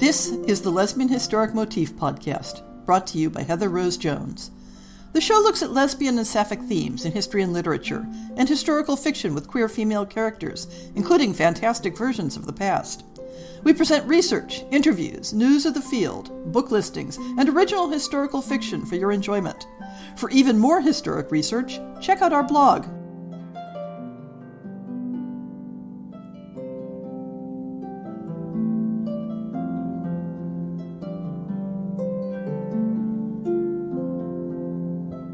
This is the Lesbian Historic Motif Podcast, brought to you by Heather Rose Jones. The show looks at lesbian and sapphic themes in history and literature, and historical fiction with queer female characters, including fantastic versions of the past. We present research, interviews, news of the field, book listings, and original historical fiction for your enjoyment. For even more historic research, check out our blog.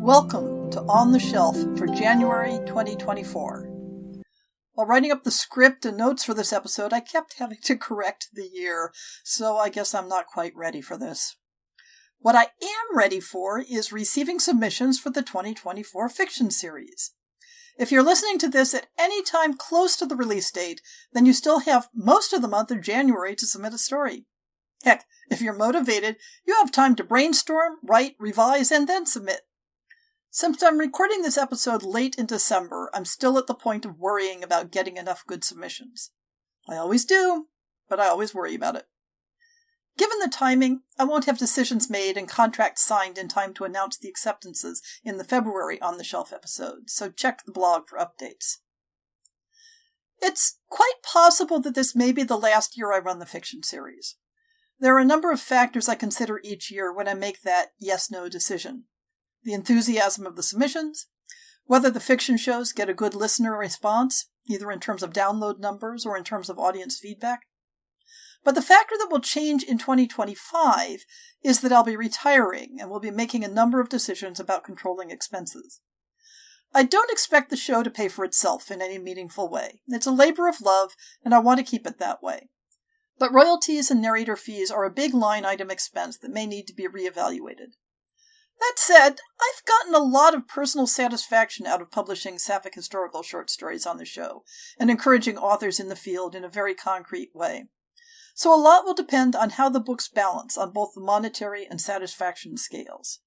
Welcome to On the Shelf for January 2024. While writing up the script and notes for this episode, I kept having to correct the year, so I guess I'm not quite ready for this. What I am ready for is receiving submissions for the 2024 fiction series. If you're listening to this at any time close to the release date, then you still have most of the month of January to submit a story. Heck, if you're motivated, you have time to brainstorm, write, revise, and then submit. Since I'm recording this episode late in December, I'm still at the point of worrying about getting enough good submissions. I always do, but I always worry about it. Given the timing, I won't have decisions made and contracts signed in time to announce the acceptances in the February On the Shelf episode, so check the blog for updates. It's quite possible that this may be the last year I run the fiction series. There are a number of factors I consider each year when I make that yes-no decision. The enthusiasm of the submissions, whether the fiction shows get a good listener response, either in terms of download numbers or in terms of audience feedback. But the factor that will change in 2025 is that I'll be retiring and will be making a number of decisions about controlling expenses. I don't expect the show to pay for itself in any meaningful way. It's a labor of love, and I want to keep it that way. But royalties and narrator fees are a big line item expense that may need to be reevaluated. That said, I've gotten a lot of personal satisfaction out of publishing sapphic historical short stories on the show and encouraging authors in the field in a very concrete way. So a lot will depend on how the books balance on both the monetary and satisfaction scales.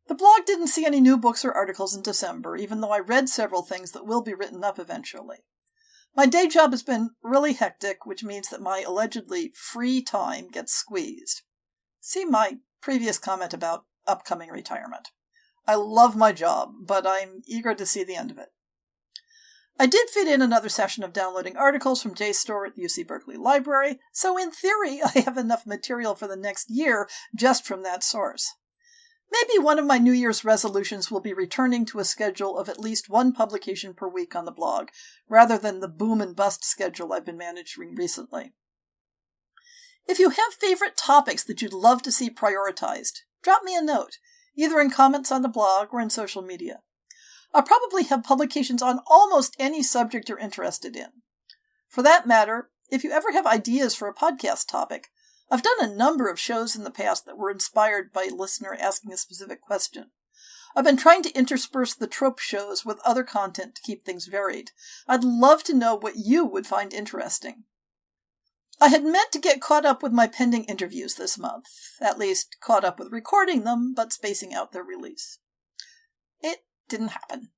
The blog didn't see any new books or articles in December, even though I read several things that will be written up eventually. My day job has been really hectic, which means that my allegedly free time gets squeezed. See my previous comment about upcoming retirement. I love my job, but I'm eager to see the end of it. I did fit in another session of downloading articles from JSTOR at the UC Berkeley Library, so in theory I have enough material for the next year just from that source. Maybe one of my New Year's resolutions will be returning to a schedule of at least one publication per week on the blog, rather than the boom and bust schedule I've been managing recently. If you have favorite topics that you'd love to see prioritized, drop me a note, either in comments on the blog or in social media. I'll probably have publications on almost any subject you're interested in. For that matter, if you ever have ideas for a podcast topic, I've done a number of shows in the past that were inspired by a listener asking a specific question. I've been trying to intersperse the trope shows with other content to keep things varied. I'd love to know what you would find interesting. I had meant to get caught up with my pending interviews this month, at least caught up with recording them, but spacing out their release. It didn't happen.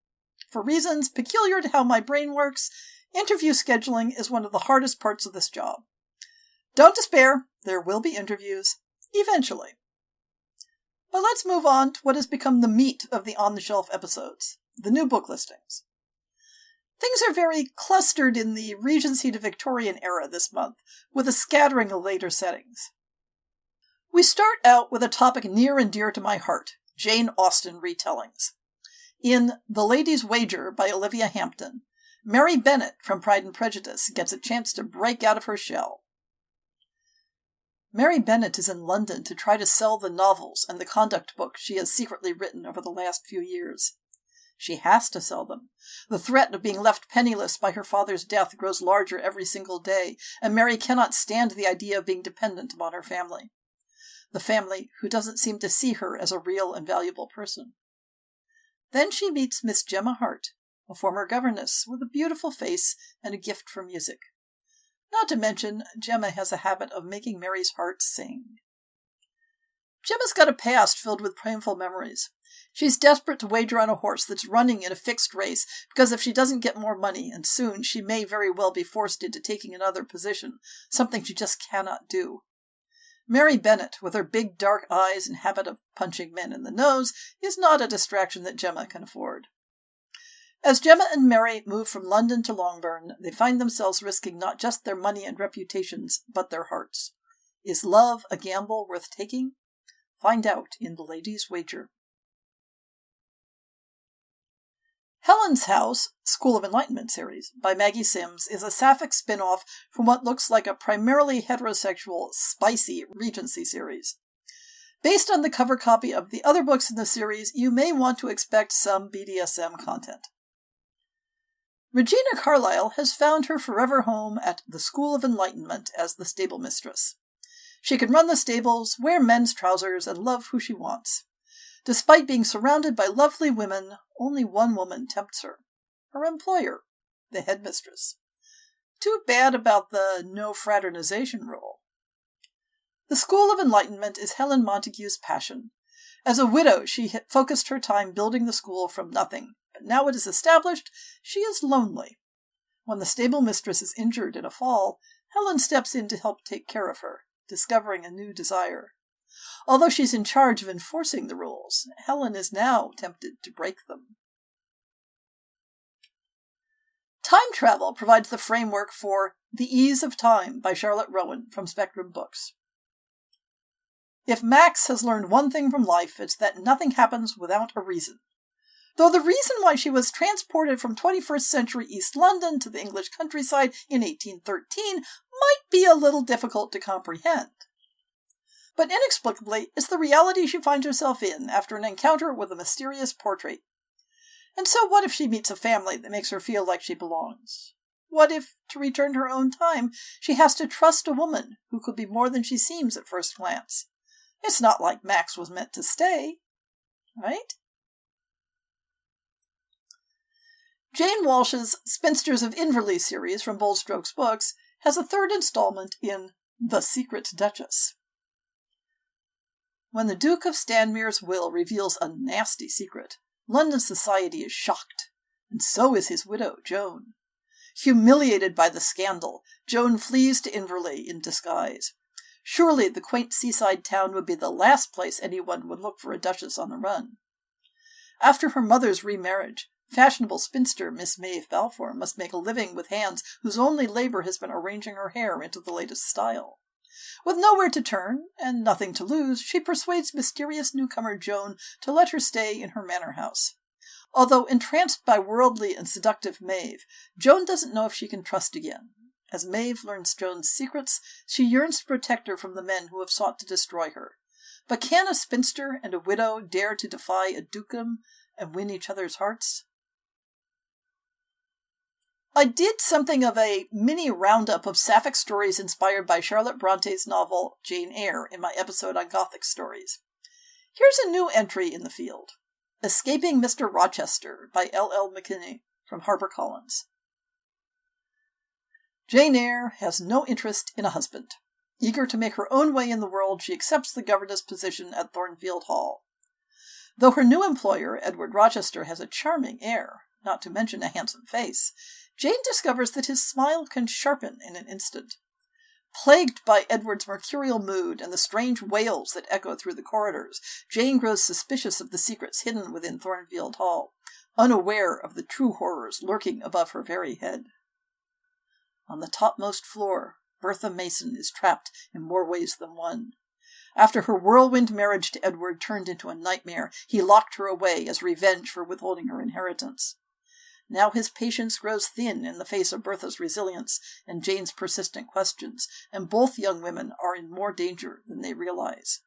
For reasons peculiar to how my brain works, interview scheduling is one of the hardest parts of this job. Don't despair, there will be interviews, eventually. But let's move on to what has become the meat of the On the Shelf episodes, the new book listings. Things are very clustered in the Regency to Victorian era this month, with a scattering of later settings. We start out with a topic near and dear to my heart, Jane Austen retellings. In The Lady's Wager by Olivia Hampton, Mary Bennet from Pride and Prejudice gets a chance to break out of her shell. Mary Bennet is in London to try to sell the novels and the conduct book she has secretly written over the last few years. She has to sell them. The threat of being left penniless by her father's death grows larger every single day, and Mary cannot stand the idea of being dependent upon her family. The family who doesn't seem to see her as a real and valuable person. Then she meets Miss Gemma Hart, a former governess with a beautiful face and a gift for music. Not to mention, Gemma has a habit of making Mary's heart sing. Gemma's got a past filled with painful memories. She's desperate to wager on a horse that's running in a fixed race, because if she doesn't get more money, and soon, she may very well be forced into taking another position, something she just cannot do. Mary Bennet, with her big dark eyes and habit of punching men in the nose, is not a distraction that Gemma can afford. As Gemma and Mary move from London to Longbourn, they find themselves risking not just their money and reputations, but their hearts. Is love a gamble worth taking? Find out in The Lady's Wager. Helen's House, School of Enlightenment series, by Maggie Sims, is a sapphic spin-off from what looks like a primarily heterosexual, spicy Regency series. Based on the cover copy of the other books in the series, you may want to expect some BDSM content. Regina Carlyle has found her forever home at the School of Enlightenment as the stable mistress. She can run the stables, wear men's trousers, and love who she wants. Despite being surrounded by lovely women, only one woman tempts her. Her employer, the headmistress. Too bad about the no fraternization rule. The School of Enlightenment is Helen Montague's passion. As a widow, she focused her time building the school from nothing, but now it is established, she is lonely. When the stable mistress is injured in a fall, Helen steps in to help take care of her, discovering a new desire. Although she's in charge of enforcing the rules, Helen is now tempted to break them. Time Travel provides the framework for The Ease of Time by Charlotte Rowan from Spectrum Books. If Max has learned one thing from life, it's that nothing happens without a reason. Though the reason why she was transported from 21st century East London to the English countryside in 1813 might be a little difficult to comprehend. But inexplicably, it's the reality she finds herself in after an encounter with a mysterious portrait. And so what if she meets a family that makes her feel like she belongs? What if, to return to her own time, she has to trust a woman who could be more than she seems at first glance? It's not like Max was meant to stay, right? Jane Walsh's Spinsters of Inverleigh series from Bold Strokes Books has a third installment in The Secret Duchess. When the Duke of Stanmere's will reveals a nasty secret, London society is shocked, and so is his widow, Joan. Humiliated by the scandal, Joan flees to Inverleigh in disguise. Surely the quaint seaside town would be the last place anyone would look for a duchess on the run. After her mother's remarriage, fashionable spinster Miss Maeve Balfour must make a living with hands whose only labor has been arranging her hair into the latest style. With nowhere to turn, and nothing to lose, she persuades mysterious newcomer Joan to let her stay in her manor house. Although entranced by worldly and seductive Maeve, Joan doesn't know if she can trust again. As Maeve learns Joan's secrets, she yearns to protect her from the men who have sought to destroy her. But can a spinster and a widow dare to defy a dukedom and win each other's hearts? I did something of a mini roundup of sapphic stories inspired by Charlotte Bronte's novel Jane Eyre in my episode on Gothic stories. Here's a new entry in the field. Escaping Mr. Rochester by L.L. McKinney from HarperCollins. Jane Eyre has no interest in a husband. Eager to make her own way in the world, she accepts the governess position at Thornfield Hall. Though her new employer, Edward Rochester, has a charming air, not to mention a handsome face, Jane discovers that his smile can sharpen in an instant. Plagued by Edward's mercurial mood and the strange wails that echo through the corridors, Jane grows suspicious of the secrets hidden within Thornfield Hall, unaware of the true horrors lurking above her very head. On the topmost floor, Bertha Mason is trapped in more ways than one. After her whirlwind marriage to Edward turned into a nightmare, he locked her away as revenge for withholding her inheritance. Now his patience grows thin in the face of Bertha's resilience and Jane's persistent questions, and both young women are in more danger than they realize.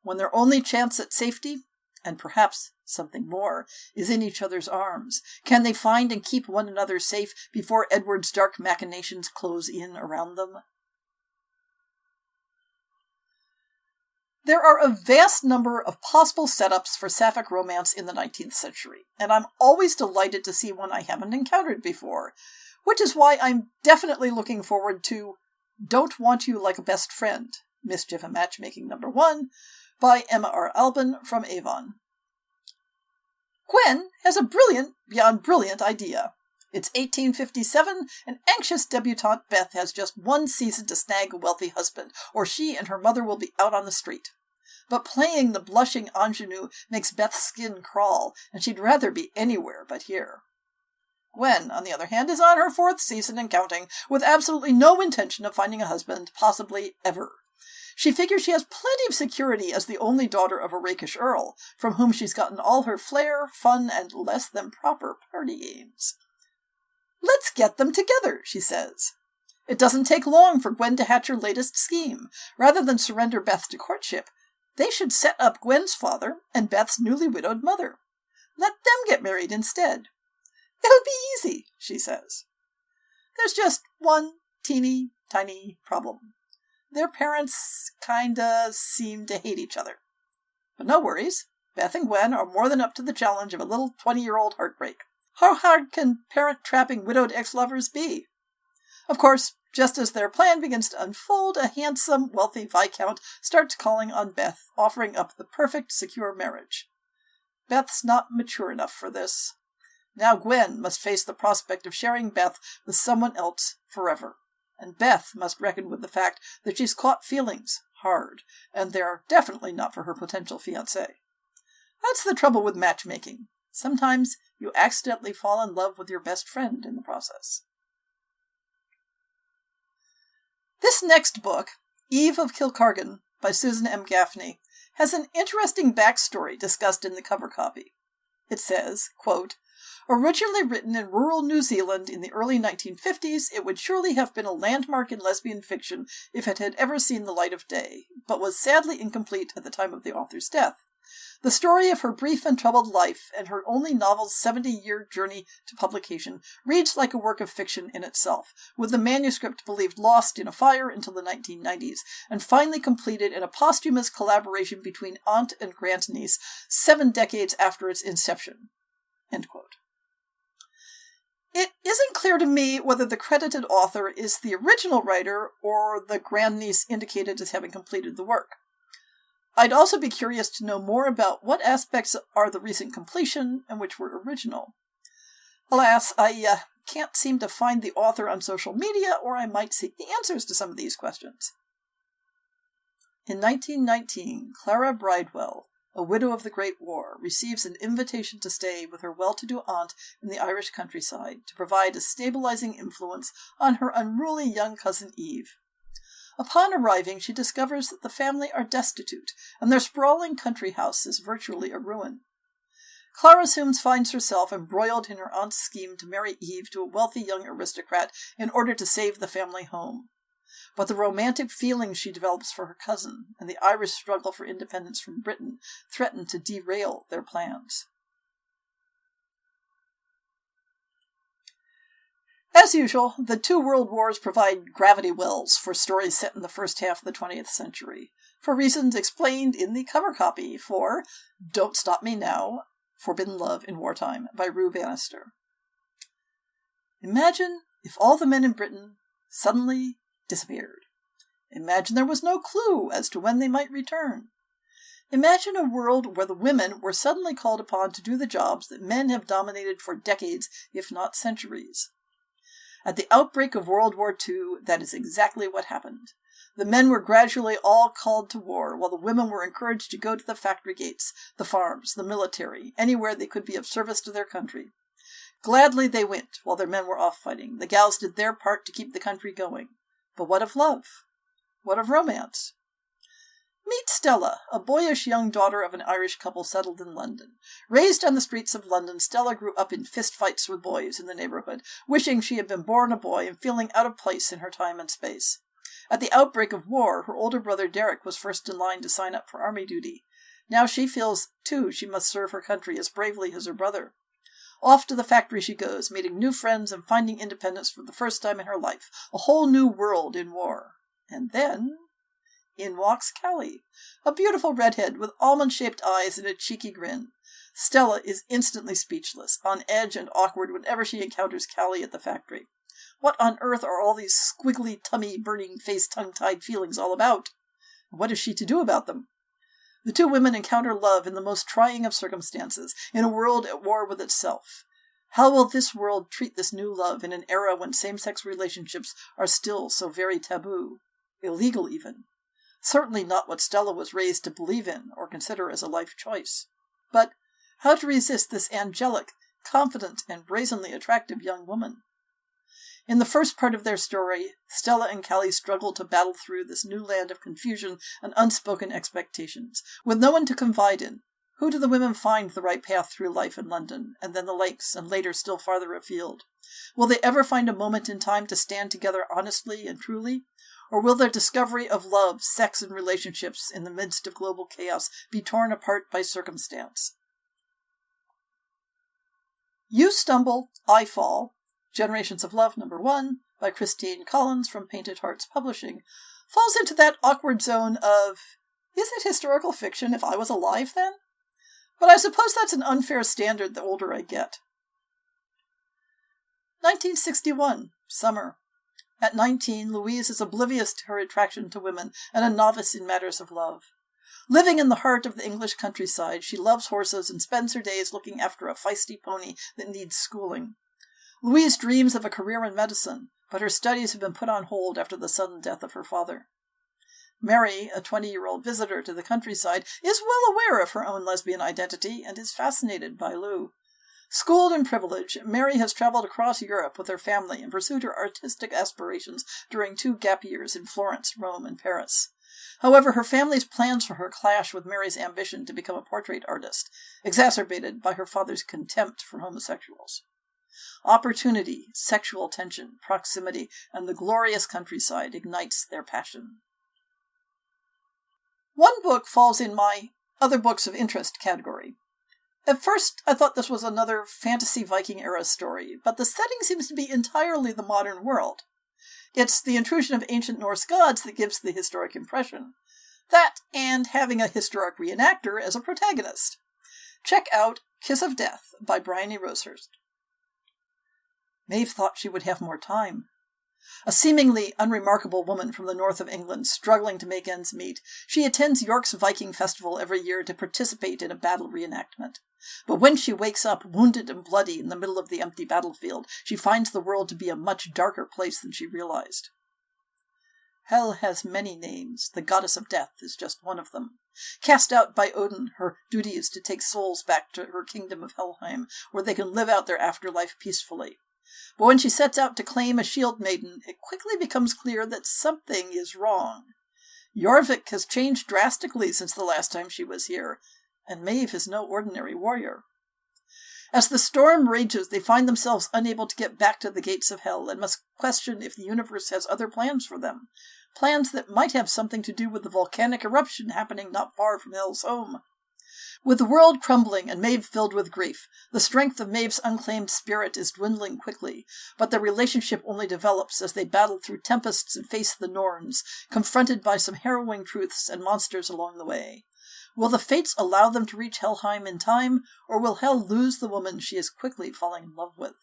When their only chance at safety, and perhaps something more, is in each other's arms, can they find and keep one another safe before Edward's dark machinations close in around them? There are a vast number of possible setups for sapphic romance in the 19th century, and I'm always delighted to see one I haven't encountered before, which is why I'm definitely looking forward to Don't Want You Like a Best Friend, Mischief and Matchmaking #1, by Emma R. Albin from Avon. Gwen has a brilliant, beyond brilliant idea. It's 1857, and anxious debutante Beth has just one season to snag a wealthy husband, or she and her mother will be out on the street. But playing the blushing ingenue makes Beth's skin crawl, and she'd rather be anywhere but here. Gwen, on the other hand, is on her 4th season and counting, with absolutely no intention of finding a husband, possibly ever. She figures she has plenty of security as the only daughter of a rakish earl, from whom she's gotten all her flair, fun, and less than proper party games. "Let's get them together," she says. It doesn't take long for Gwen to hatch her latest scheme. Rather than surrender Beth to courtship, they should set up Gwen's father and Beth's newly widowed mother. Let them get married instead. "It'll be easy," she says. There's just one teeny tiny problem. Their parents kinda seem to hate each other. But no worries. Beth and Gwen are more than up to the challenge of a little 20-year-old heartbreak. How hard can parent-trapping widowed ex-lovers be? Of course, just as their plan begins to unfold, a handsome, wealthy Viscount starts calling on Beth, offering up the perfect, secure marriage. Beth's not mature enough for this. Now Gwen must face the prospect of sharing Beth with someone else forever. And Beth must reckon with the fact that she's caught feelings hard, and they're definitely not for her potential fiancé. That's the trouble with matchmaking. Sometimes you accidentally fall in love with your best friend in the process. This next book, Eve of Kilkargan, by Susan M. Gaffney, has an interesting backstory discussed in the cover copy. It says, quote, "Originally written in rural New Zealand in the early 1950s, it would surely have been a landmark in lesbian fiction if it had ever seen the light of day, but was sadly incomplete at the time of the author's death. The story of her brief and troubled life and her only novel's 70-year journey to publication reads like a work of fiction in itself, with the manuscript believed lost in a fire until the 1990s, and finally completed in a posthumous collaboration between aunt and grandniece 7 decades after its inception." End quote. It isn't clear to me whether the credited author is the original writer or the grandniece indicated as having completed the work. I'd also be curious to know more about what aspects are the recent completion and which were original. Alas, I can't seem to find the author on social media, or I might seek the answers to some of these questions. In 1919, Clara Bridewell, a widow of the Great War, receives an invitation to stay with her well-to-do aunt in the Irish countryside to provide a stabilizing influence on her unruly young cousin Eve. Upon arriving, she discovers that the family are destitute, and their sprawling country house is virtually a ruin. Clara soon finds herself embroiled in her aunt's scheme to marry Eve to a wealthy young aristocrat in order to save the family home. But the romantic feelings she develops for her cousin and the Irish struggle for independence from Britain threaten to derail their plans. As usual, the 2 world wars provide gravity wells for stories set in the first half of the 20th century, for reasons explained in the cover copy for Don't Stop Me Now, Forbidden Love in Wartime by Rue Bannister. Imagine if all the men in Britain suddenly disappeared. Imagine there was no clue as to when they might return. Imagine a world where the women were suddenly called upon to do the jobs that men have dominated for decades, if not centuries. At the outbreak of World War II, that is exactly what happened. The men were gradually all called to war, while the women were encouraged to go to the factory gates, the farms, the military, anywhere they could be of service to their country. Gladly they went, while their men were off fighting. The gals did their part to keep the country going. But what of love? What of romance? Meet Stella, a boyish young daughter of an Irish couple settled in London. Raised on the streets of London, Stella grew up in fistfights with boys in the neighborhood, wishing she had been born a boy and feeling out of place in her time and space. At the outbreak of war, her older brother Derek was first in line to sign up for army duty. Now she feels, too, she must serve her country as bravely as her brother. Off to the factory she goes, meeting new friends and finding independence for the first time in her life, a whole new world in war. And then in walks Callie, a beautiful redhead with almond-shaped eyes and a cheeky grin. Stella is instantly speechless, on edge and awkward whenever she encounters Callie at the factory. What on earth are all these squiggly, tummy, burning face, tongue-tied feelings all about? What is she to do about them? The two women encounter love in the most trying of circumstances, in a world at war with itself. How will this world treat this new love in an era when same-sex relationships are still so very taboo, illegal even? Certainly not what Stella was raised to believe in or consider as a life choice. But how to resist this angelic, confident, and brazenly attractive young woman? In the first part of their story, Stella and Callie struggle to battle through this new land of confusion and unspoken expectations. With no one to confide in, who do the women find the right path through life in London, and then the Lakes, and later still farther afield? Will they ever find a moment in time to stand together honestly and truly? Or will their discovery of love, sex, and relationships in the midst of global chaos be torn apart by circumstance? You Stumble, I Fall, Generations of Love #1, by Christine Collins from Painted Hearts Publishing, falls into that awkward zone of, is it historical fiction if I was alive then? But I suppose that's an unfair standard the older I get. 1961, summer. At 19, Louise is oblivious to her attraction to women and a novice in matters of love. Living in the heart of the English countryside, she loves horses and spends her days looking after a feisty pony that needs schooling. Louise dreams of a career in medicine, but her studies have been put on hold after the sudden death of her father. Mary, a 20-year-old visitor to the countryside, is well aware of her own lesbian identity and is fascinated by Lou. Schooled in privilege, Mary has traveled across Europe with her family and pursued her artistic aspirations during 2 gap years in Florence, Rome, and Paris. However, her family's plans for her clash with Mary's ambition to become a portrait artist, exacerbated by her father's contempt for homosexuals. Opportunity, sexual tension, proximity, and the glorious countryside ignites their passion. One book falls in my other books of interest category. At first, I thought this was another fantasy Viking-era story, but the setting seems to be entirely the modern world. It's the intrusion of ancient Norse gods that gives the historic impression. That, and having a historic reenactor as a protagonist. Check out Kiss of Death by Bryony Rosehurst. Maeve thought she would have more time. A seemingly unremarkable woman from the north of England, struggling to make ends meet, she attends York's Viking Festival every year to participate in a battle reenactment. But when she wakes up, wounded and bloody in the middle of the empty battlefield, she finds the world to be a much darker place than she realized. Hell has many names. The goddess of death is just one of them. Cast out by Odin, her duty is to take souls back to her kingdom of Helheim, where they can live out their afterlife peacefully. But when she sets out to claim a shield maiden, it quickly becomes clear that something is wrong. Jorvik has changed drastically since the last time she was here, and Maeve is no ordinary warrior. As the storm rages, they find themselves unable to get back to the gates of hell and must question if the universe has other plans for them, plans that might have something to do with the volcanic eruption happening not far from Hell's home. With the world crumbling and Maeve filled with grief, the strength of Maeve's unclaimed spirit is dwindling quickly, but their relationship only develops as they battle through tempests and face the Norns, confronted by some harrowing truths and monsters along the way. Will the fates allow them to reach Helheim in time, or will Hell lose the woman she is quickly falling in love with?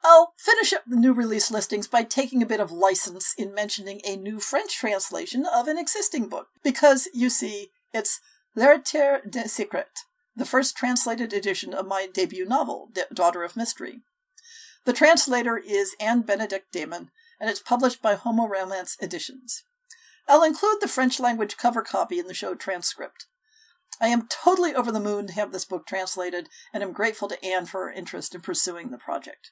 I'll finish up the new release listings by taking a bit of license in mentioning a new French translation of an existing book, because, you see, it's L'Héritière des Secrets, the first translated edition of my debut novel, Daughter of Mystery. The translator is Anne Benedict Damon, and it's published by Homo Romance Editions. I'll include the French-language cover copy in the show transcript. I am totally over the moon to have this book translated, and am grateful to Anne for her interest in pursuing the project.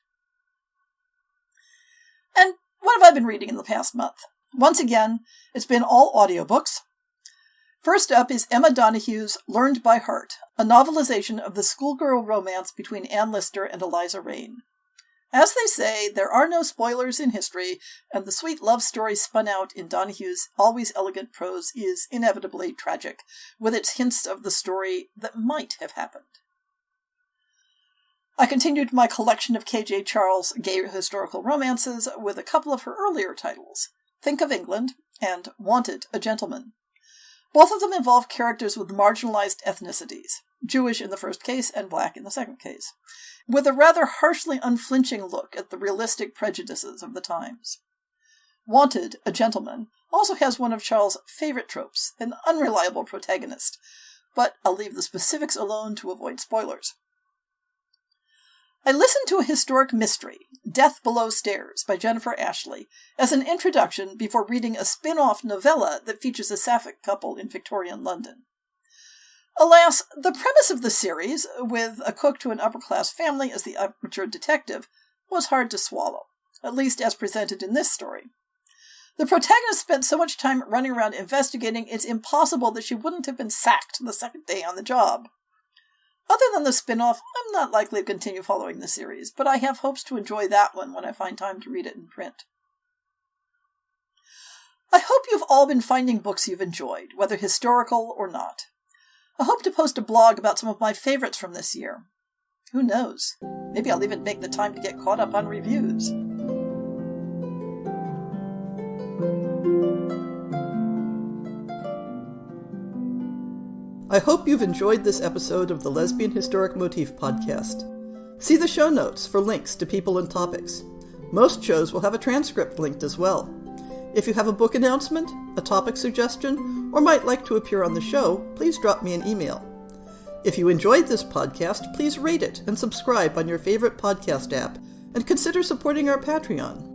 And what have I been reading in the past month? Once again, it's been all audiobooks. First up is Emma Donohue's Learned by Heart, a novelization of the schoolgirl romance between Anne Lister and Eliza Raine. As they say, there are no spoilers in history, and the sweet love story spun out in Donohue's always elegant prose is inevitably tragic, with its hints of the story that might have happened. I continued my collection of K.J. Charles' gay historical romances with a couple of her earlier titles, Think of England and Wanted, a Gentleman. Both of them involve characters with marginalized ethnicities, Jewish in the first case and black in the second case, with a rather harshly unflinching look at the realistic prejudices of the times. Wanted, a Gentleman also has one of Charles' favorite tropes, an unreliable protagonist, but I'll leave the specifics alone to avoid spoilers. I listened to a historic mystery, Death Below Stairs, by Jennifer Ashley, as an introduction before reading a spin-off novella that features a sapphic couple in Victorian London. Alas, the premise of the series, with a cook to an upper-class family as the amateur detective, was hard to swallow, at least as presented in this story. The protagonist spent so much time running around investigating, it's impossible that she wouldn't have been sacked the second day on the job. Other than the spin-off, I'm not likely to continue following the series, but I have hopes to enjoy that one when I find time to read it in print. I hope you've all been finding books you've enjoyed, whether historical or not. I hope to post a blog about some of my favorites from this year. Who knows? Maybe I'll even make the time to get caught up on reviews. I hope you've enjoyed this episode of the Lesbian Historic Motif Podcast. See the show notes for links to people and topics. Most shows will have a transcript linked as well. If you have a book announcement, a topic suggestion, or might like to appear on the show, please drop me an email. If you enjoyed this podcast, please rate it and subscribe on your favorite podcast app, and consider supporting our Patreon.